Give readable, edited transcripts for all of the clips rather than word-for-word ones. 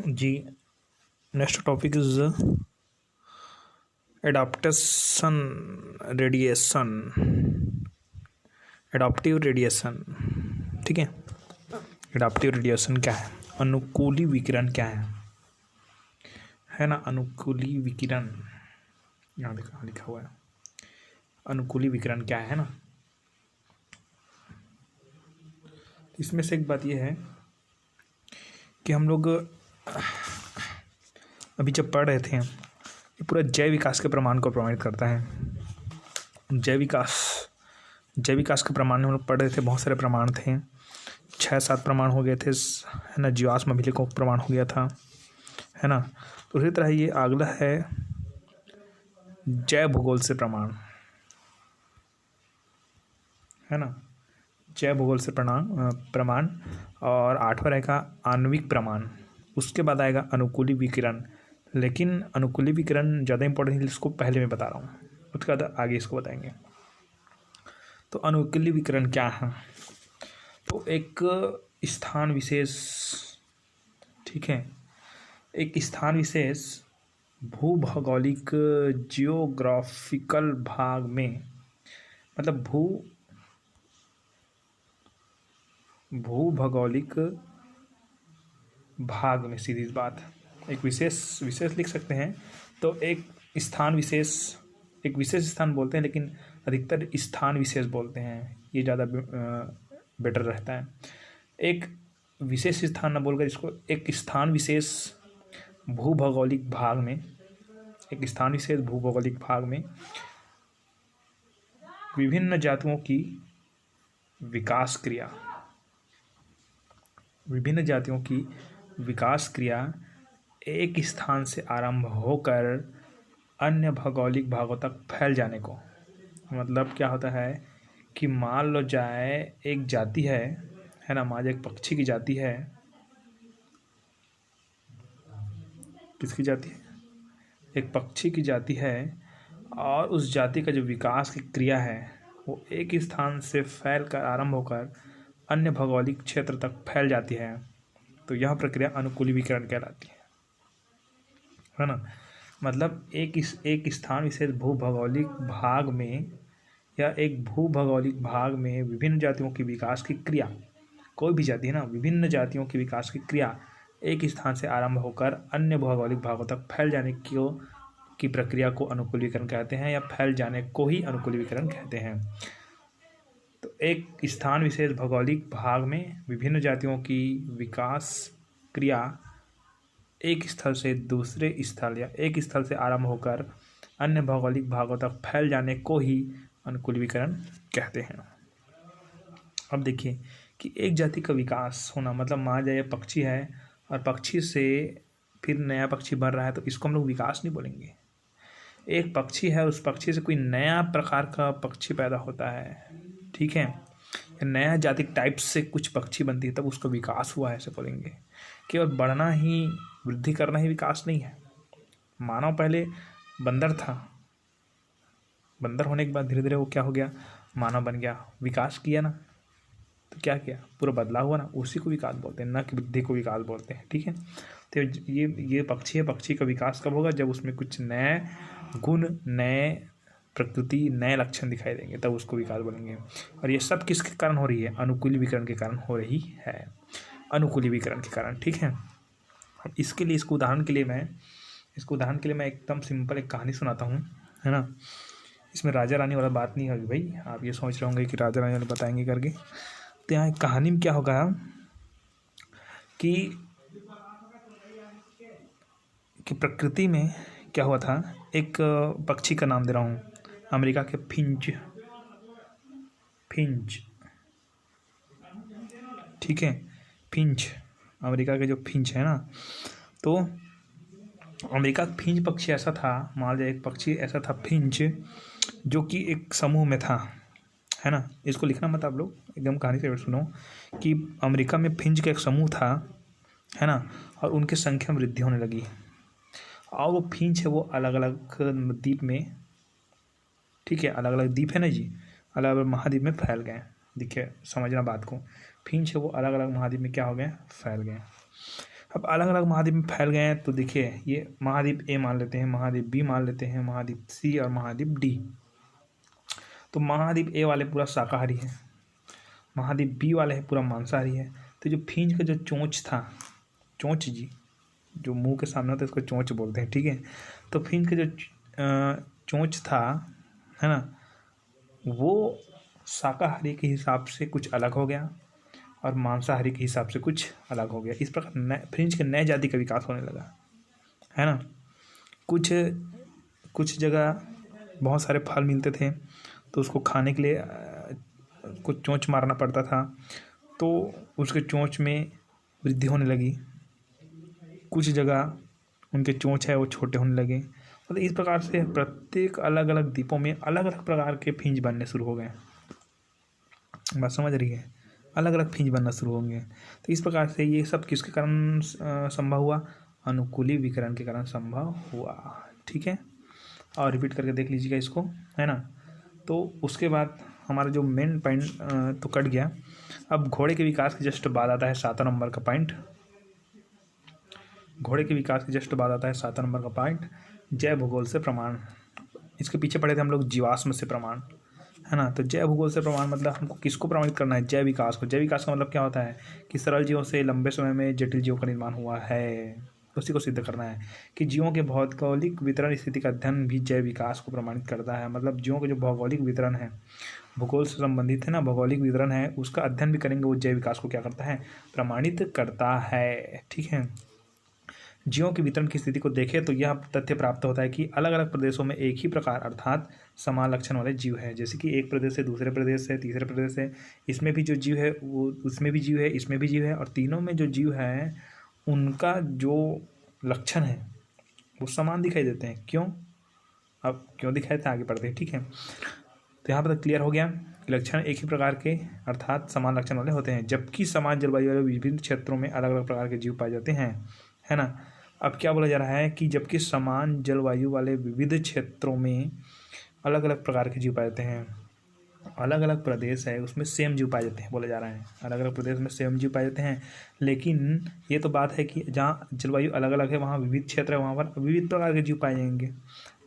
Ji, next topic is adaptation radiation, adaptive radiation. ठीक है, adaptive radiation क्या है, अनुकूली विकिरण क्या है ना। अनुकूली विकिरण यहाँ देखा लिखा हुआ है, अनुकूली विकिरण क्या है ना। इसमें से एक बात यह है कि हम लोग अभी जब पढ़ रहे थे, ये पूरा जैव विकास के प्रमाण को प्रमाणित करता है। जैव विकास के प्रमाण में हम लोग पढ़ रहे थे, बहुत सारे प्रमाण थे, 6-7 प्रमाण हो गए थे, है ना। जीवाश्म अभिलेखों का प्रमाण हो गया था, है ना। तो उसी तरह ये अगला है जैव भूगोल से प्रमाण, है ना। जैव भूगोल से प्रमाण और 8वां रहेगा आणविक प्रमाण। उसके बाद आएगा अनुकूली विकिरण, लेकिन अनुकूली विकिरण ज़्यादा इंपॉर्टेंट है, इसको पहले मैं बता रहा हूँ, उसके बाद आगे इसको बताएंगे। तो अनुकूली विकिरण क्या है, तो एक स्थान विशेष, ठीक है, एक स्थान विशेष भूभौगोलिक जियोग्राफिकल भाग में, मतलब भूभौगोलिक भाग में, सीधी बात, एक विशेष लिख सकते हैं। तो एक स्थान विशेष, एक विशेष स्थान बोलते हैं, लेकिन अधिकतर स्थान विशेष बोलते हैं, ये ज़्यादा बेटर रहता है। एक विशेष स्थान न बोलकर इसको एक स्थान विशेष भूभौगोलिक भाग में, एक स्थान विशेष भूभौगोलिक भाग में विभिन्न जातियों की विकास क्रिया, विभिन्न जातियों की विकास क्रिया एक स्थान से आरंभ होकर अन्य भौगोलिक भागों तक फैल जाने को, मतलब क्या होता है कि मान लो जाए एक जाति है ना, मान एक पक्षी की जाति है, किसकी जाति है, एक पक्षी की जाति है, और उस जाति का जो विकास की क्रिया है वो एक स्थान से फैल कर आरंभ होकर अन्य भौगोलिक क्षेत्र तक फैल जाती है, तो यह प्रक्रिया अनुकूली विकिरण कहलाती है ना। मतलब एक स्थान विशेष भूभौगोलिक भाग में, या एक भूभौगोलिक भाग में विभिन्न जातियों की विकास की क्रिया, कोई भी जाति है ना, विभिन्न जातियों की विकास की क्रिया एक स्थान से आरंभ होकर अन्य भौगोलिक भागों तक फैल जाने की प्रक्रिया को अनुकूली विकिरण कहते हैं, या फैल जाने को ही अनुकूली विकिरण कहते हैं। तो एक स्थान विशेष भौगोलिक भाग में विभिन्न जातियों की विकास क्रिया एक स्थल से दूसरे स्थल या एक स्थल से आरंभ होकर अन्य भौगोलिक भागों तक फैल जाने को ही अनुकूली विकिरण कहते हैं। अब देखिए कि एक जाति का विकास होना, मतलब मान जाए पक्षी है और पक्षी से फिर नया पक्षी बन रहा है, तो इसको हम लोग विकास नहीं बोलेंगे। एक पक्षी है, उस पक्षी से कोई नया प्रकार का पक्षी पैदा होता है, ठीक है, नया जाति टाइप से कुछ पक्षी बनती है, तब उसको विकास हुआ है ऐसे बोलेंगे। केवल बढ़ना ही, वृद्धि करना ही विकास नहीं है। मानव पहले बंदर था, बंदर होने के बाद धीरे धीरे वो क्या हो गया, मानव बन गया, विकास किया ना, तो क्या किया, पूरा बदलाव हुआ ना, उसी को विकास बोलते हैं, न कि वृद्धि को विकास बोलते हैं। ठीक है, तो ये पक्षी है, पक्षी का विकास कब होगा, जब उसमें कुछ नए गुण, नए प्रकृति, नए लक्षण दिखाई देंगे, तब उसको विकास बोलेंगे। और ये सब किसके कारण हो रही है, अनुकूली विकिरण के कारण हो रही है, अनुकूली विकिरण के कारण। ठीक है, इसके लिए इसको उदाहरण के लिए मैं एकदम सिंपल एक कहानी सुनाता हूँ, है ना। इसमें राजा रानी वाला बात नहीं होगी भाई, आप ये सोच रहे होंगे कि राजा रानी वाला बताएंगे करके। तो यहाँ कहानी में क्या होगा कि प्रकृति में क्या हुआ था, एक पक्षी का नाम दे रहा हूँ, अमेरिका के फिंच, ठीक है, फिंच, अमेरिका के जो फिंच है ना, तो अमेरिका का फिंच पक्षी ऐसा था, मान लीजिए एक पक्षी ऐसा था फिंच, जो कि एक समूह में था, है ना। इसको लिखना मत आप लोग, एकदम कहानी से सुनो कि अमेरिका में फिंच का एक समूह था, है ना, और उनकी संख्या में वृद्धि होने लगी, और वो फिंच है वो अलग अलग द्वीप में, ठीक है, अलग अलग द्वीप है ना जी, अलग अलग महाद्वीप में फैल गए। देखिए समझना बात को, फिंच है वो अलग अलग महाद्वीप में क्या हो गए, फैल गए। अब अलग अलग महाद्वीप में फैल गए हैं, तो देखिए ये महाद्वीप ए मान लेते हैं, महाद्वीप बी मान लेते हैं, महाद्वीप सी और महाद्वीप डी। तो महाद्वीप ए वाले पूरा शाकाहारी है, महाद्वीप बी वाले है पूरा मांसाहारी है। तो जो फिंच का जो चोंच था, चोंच जी जो मुंह के सामने होता है इसको चोंच बोलते हैं, ठीक है। तो फिंच का जो चोंच था, है ना, वो शाकाहारी के हिसाब से कुछ अलग हो गया और मांसाहारी के हिसाब से कुछ अलग हो गया। इस प्रकार फ्रिंज के नए जाति का विकास होने लगा, है ना। कुछ जगह बहुत सारे फल मिलते थे तो उसको खाने के लिए कुछ चोंच मारना पड़ता था, तो उसके चोंच में वृद्धि होने लगी। कुछ जगह उनके चोंच है वो छोटे होने लगे। मतलब इस प्रकार से प्रत्येक अलग अलग द्वीपों में अलग अलग प्रकार के फिंज बनने शुरू हो गए। बात समझ रही है, अलग अलग फिंज बनना शुरू होंगे। तो इस प्रकार से ये सब किसके कारण संभव हुआ, अनुकूली विकिरण के कारण संभव हुआ, ठीक है। और रिपीट करके देख लीजिएगा इसको, है ना। तो उसके बाद हमारा जो मेन पॉइंट तो कट गया। अब घोड़े के विकास के जस्ट बाद आता है 7 नंबर का पॉइंट। घोड़े के विकास के जस्ट बाद आता है 7 नंबर का पॉइंट, जैव भूगोल से प्रमाण। इसके पीछे पढ़े थे हम लोग जीवाश्म से प्रमाण, है ना। तो जैव भूगोल से प्रमाण मतलब हमको किसको प्रमाणित करना है, जैव विकास को। जैव विकास का मतलब क्या होता है कि सरल जीवों से लंबे समय में जटिल जीवों का निर्माण हुआ है, उसी को सिद्ध करना है। कि जीवों के भौगोलिक वितरण स्थिति का अध्ययन भी जैव विकास को प्रमाणित करता है। मतलब जीवों के जो भौगोलिक वितरण है, भूगोल से संबंधित है ना, भौगोलिक वितरण है, उसका अध्ययन भी करेंगे, वो जैव विकास को क्या करता है, प्रमाणित करता है, ठीक है। जीवों के वितरण की स्थिति को देखें तो यह तथ्य प्राप्त होता है कि अलग अलग प्रदेशों में एक ही प्रकार अर्थात समान लक्षण वाले जीव है। जैसे कि एक प्रदेश से दूसरे प्रदेश से तीसरे प्रदेश से, इसमें भी जो जीव है वो उसमें भी जीव है, इसमें भी जीव है, और तीनों में जो जीव है उनका जो लक्षण है वो समान दिखाई देते हैं। क्यों, अब क्यों दिखाई देते हैं आगे पढ़ते हैं, ठीक है। तो यहाँ पर क्लियर हो गया कि लक्षण एक ही प्रकार के अर्थात समान लक्षण वाले होते हैं, जबकि समान जलवायु वाले विभिन्न क्षेत्रों में अलग अलग प्रकार के जीव पाए जाते हैं, है ना। अब क्या बोला जा रहा है कि जबकि समान जलवायु वाले विविध क्षेत्रों में अलग अलग प्रकार के जीव पाए जाते हैं, अलग अलग प्रदेश है उसमें सेम जीव पाए जाते हैं, बोला जा रहा है अलग अलग प्रदेश में सेम जीव पाए जाते हैं। लेकिन ये तो बात है कि जहाँ जलवायु अलग अलग है वहाँ विविध क्षेत्र है, वहाँ पर विविध प्रकार के जीव पाए जाएंगे,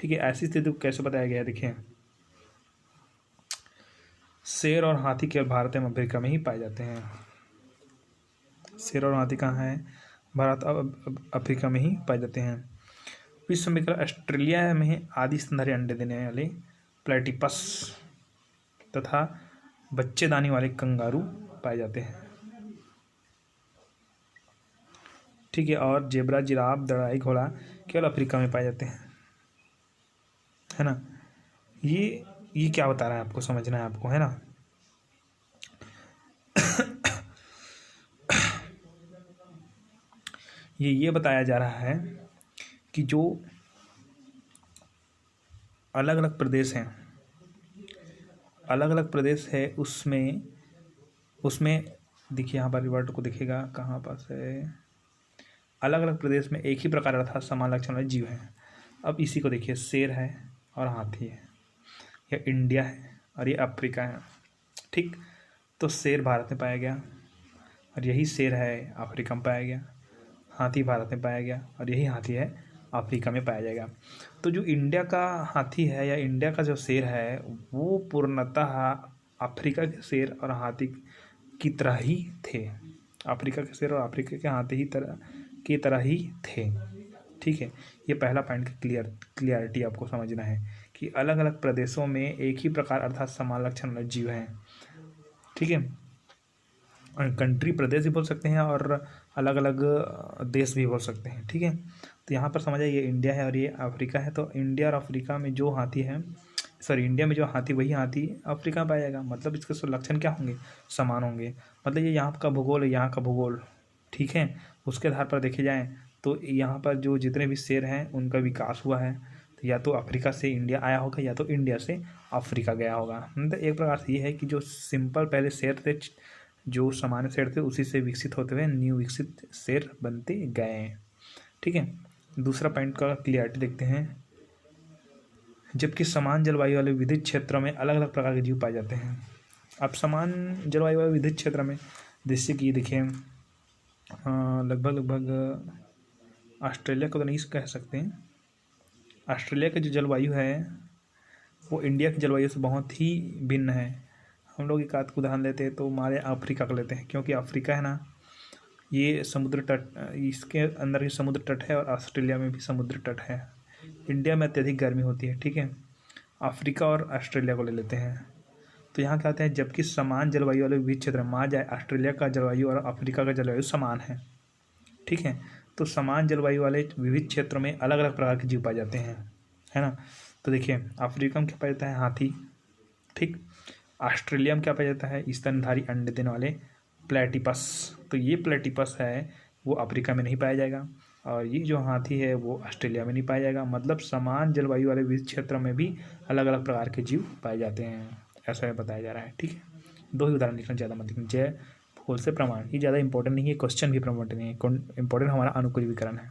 ठीक है। ऐसी स्थिति को कैसे बताया गया है, देखिए शेर और हाथी केवल भारत एवं अफ्रीका में ही पाए जाते हैं। शेर और हाथी कहाँ है, भारत और अफ्रीका में ही पाए जाते हैं। विश्व में केवल ऑस्ट्रेलिया में आदि स्तनधारी अंडे देने वाले प्लेटिपस तथा बच्चेदानी वाले कंगारू पाए जाते हैं, ठीक है। और जेब्रा, जिराफ, दड़ाई घोड़ा केवल अफ्रीका में पाए जाते हैं, है ना। ये क्या बता रहा है आपको, समझना है आपको, है ना। ये बताया जा रहा है कि जो अलग अलग प्रदेश हैं, अलग अलग प्रदेश है उसमें देखिए यहाँ पर रिवर्ट को देखिएगा कहाँ पास है, अलग अलग प्रदेश में एक ही प्रकार अर्थात समान लक्षण वाले जीव हैं। अब इसी को देखिए, शेर है और हाथी है, यह इंडिया है और ये अफ्रीका है, ठीक। तो शेर भारत में पाया गया और यही शेर है अफ्रीका में पाया गया, हाथी भारत में पाया गया और यही हाथी है अफ्रीका में पाया जाएगा। तो जो इंडिया का हाथी है या इंडिया का जो शेर है वो पूर्णतः अफ्रीका के शेर और हाथी की तरह ही थे, अफ्रीका के शेर और अफ्रीका के हाथी की तरह ही थे, ठीक है। ये पहला पॉइंट की क्लियरिटी आपको समझना है कि अलग अलग प्रदेशों में एक ही प्रकार अर्थात समान लक्षण वाले जीव हैं, ठीक है। कंट्री प्रदेश भी बोल सकते हैं और अलग अलग देश भी बोल सकते हैं, ठीक है। तो यहाँ पर समझा ये इंडिया है और ये अफ्रीका है। तो इंडिया और अफ्रीका में जो हाथी है, सॉरी इंडिया में जो हाथी वही हाथी अफ्रीका में पाया जाएगा। मतलब इसके सब लक्षण क्या होंगे, समान होंगे। मतलब ये यहाँ का भूगोल है, यहाँ का भूगोल, ठीक है, उसके आधार पर देखे जाएँ तो यहाँ पर जो जितने भी शेर हैं उनका विकास हुआ है तो या तो अफ्रीका से इंडिया आया होगा या तो इंडिया से अफ्रीका गया होगा। मतलब एक प्रकार से ये है कि जो सिंपल पहले शेर थे, जो सामान्य शेर थे उसी से विकसित होते हुए न्यू विकसित शेर बनते गए, ठीक है। दूसरा पॉइंट का क्लियरिटी देखते हैं, जबकि समान जलवायु वाले विविध क्षेत्रों में अलग अलग प्रकार के जीव पाए जाते हैं। अब समान जलवायु वाले विविध क्षेत्र में जैसे कि देखिए लगभग ऑस्ट्रेलिया को तो नहीं कह सकते हैं। ऑस्ट्रेलिया की जो जलवायु है वो इंडिया की जलवायु से बहुत ही भिन्न है। हम लोग एक आध उदाहरण लेते हैं तो हमारे अफ्रीका का लेते हैं, क्योंकि अफ्रीका है ना, ये समुद्र तट, इसके अंदर ही समुद्र तट है और ऑस्ट्रेलिया में भी समुद्र तट है। इंडिया में अत्यधिक गर्मी होती है, ठीक है। अफ्रीका और ऑस्ट्रेलिया को ले लेते हैं तो यहाँ क्या होता है, जबकि समान जलवायु वाले विविध क्षेत्र मान जाए ऑस्ट्रेलिया का जलवायु और अफ्रीका का जलवायु समान है, ठीक है। तो समान जलवायु वाले विविध क्षेत्रों में अलग अलग प्रकार के जीव पाए जाते हैं, है ना। तो देखिए अफ्रीका में क्या पाया जाता है, हाथी, ठीक। ऑस्ट्रेलिया में क्या पाया जाता है, स्तनधारी अंडे देने वाले प्लेटिपस। तो ये प्लेटिपस है वो अफ्रीका में नहीं पाया जाएगा, और ये जो हाथी है वो ऑस्ट्रेलिया में नहीं पाया जाएगा। मतलब समान जलवायु वाले विविध क्षेत्रों में भी अलग अलग प्रकार के जीव पाए जाते हैं, ऐसा बताया जा रहा है, ठीक है। दो ही उदाहरण लिखना, ज़्यादा मत लिखना। जय भूल से प्रमाण, ये ज़्यादा इंपॉर्टेंट नहीं है, क्वेश्चन भी इम्पोर्टेंट नहीं है, इंपॉर्टेंट हमारा अनुकूलीकरण है।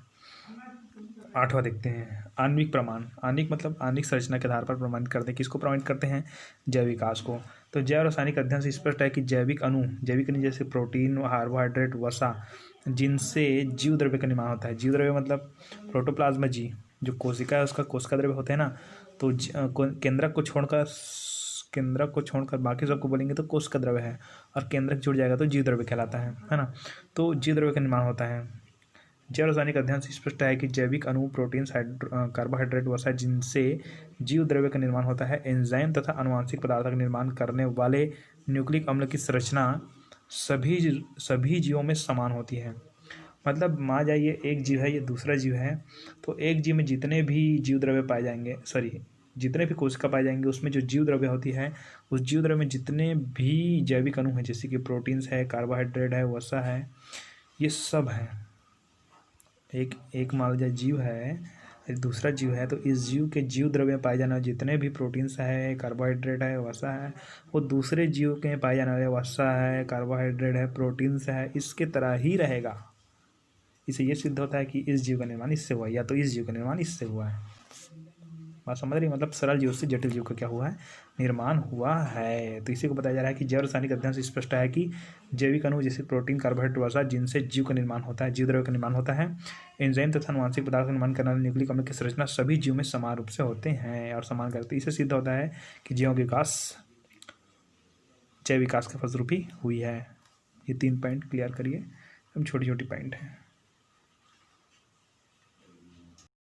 8वां देखते हैं, आणविक प्रमाण। आणविक मतलब आणविक संरचना के आधार पर प्रमाणित करते हैं, किसको प्रमाणित करते हैं, जैव विकास को। तो जैव रासायनिक अध्ययन से स्पष्ट है कि जैविक अणु जैसे प्रोटीन, कार्बोहाइड्रेट, वसा, जिनसे जीव द्रव्य का निर्माण होता है। जीव द्रव्य मतलब प्रोटोप्लाज्मा जी, जो कोशिका है उसका कोशिका द्रव्य होते हैं ना। तो केंद्रक को छोड़कर बाकी सबको बोलेंगे तो कोशिका द्रव्य है, और केंद्रक जुड़ जाएगा तो जीव द्रव्य कहलाता है ना। तो जीव द्रव्य का निर्माण होता है। जैव रासायनिक अध्ययन से स्पष्ट है कि जैविक अणु, प्रोटीन, कार्बोहाइड्रेट, वसा, जिनसे जीव द्रव्य का निर्माण होता है, एंजाइम तथा आनुवांशिक पदार्थ का निर्माण करने वाले न्यूक्लिक अम्ल की संरचना सभी जीवों में समान होती है। मतलब मान जाइए एक जीव है, ये दूसरा जीव है, तो एक जीव में जितने भी जीव द्रव्य पाए जाएंगे, जितने भी कोशिका पाए जाएंगे, उसमें जो जीव द्रव्य होती है, उस जीव द्रव्य में जितने भी जैविक अणु हैं, जैसे कि प्रोटीन्स है, कार्बोहाइड्रेट है, वसा है, ये सब हैं। एक मान लीजिए जीव है, दूसरा जीव है, तो इस जीव के जीव द्रव्य में पाए जाने वाले जितने भी प्रोटीन्स है, कार्बोहाइड्रेट है, वसा है, वो दूसरे जीव के पाए जाने वाले वसा है, कार्बोहाइड्रेट है, प्रोटीन्स है, इसके तरह ही रहेगा। इससे ये सिद्ध होता है कि इस जीव का निर्माण इससे हुआ, या तो इस जीव का निर्माण इससे हुआ है। बात समझ रही, मतलब सरल जीव से जटिल जीव का क्या हुआ है, निर्माण हुआ है। तो इसी को बताया जा रहा है कि जैव रासायनिक अध्ययन से स्पष्ट है कि जैविक अणु जैसे प्रोटीन, कार्बोहाइड्रेट, वसा, जिनसे जीव का निर्माण होता है, जीव द्रव्य का निर्माण होता है, एंजाइम तथा आनुवांशिक पदार्थ का निर्माण करने वाले न्यूक्लिक अम्ल की संरचना सभी जीव में समान रूप से होते हैं और समान करते हैं। इससे सिद्ध होता है कि जीवों के विकास जैव विकास के फलस्वरूप ही हुई है। ये 3 पॉइंट क्लियर करिए, एकदम छोटी छोटी पॉइंट है।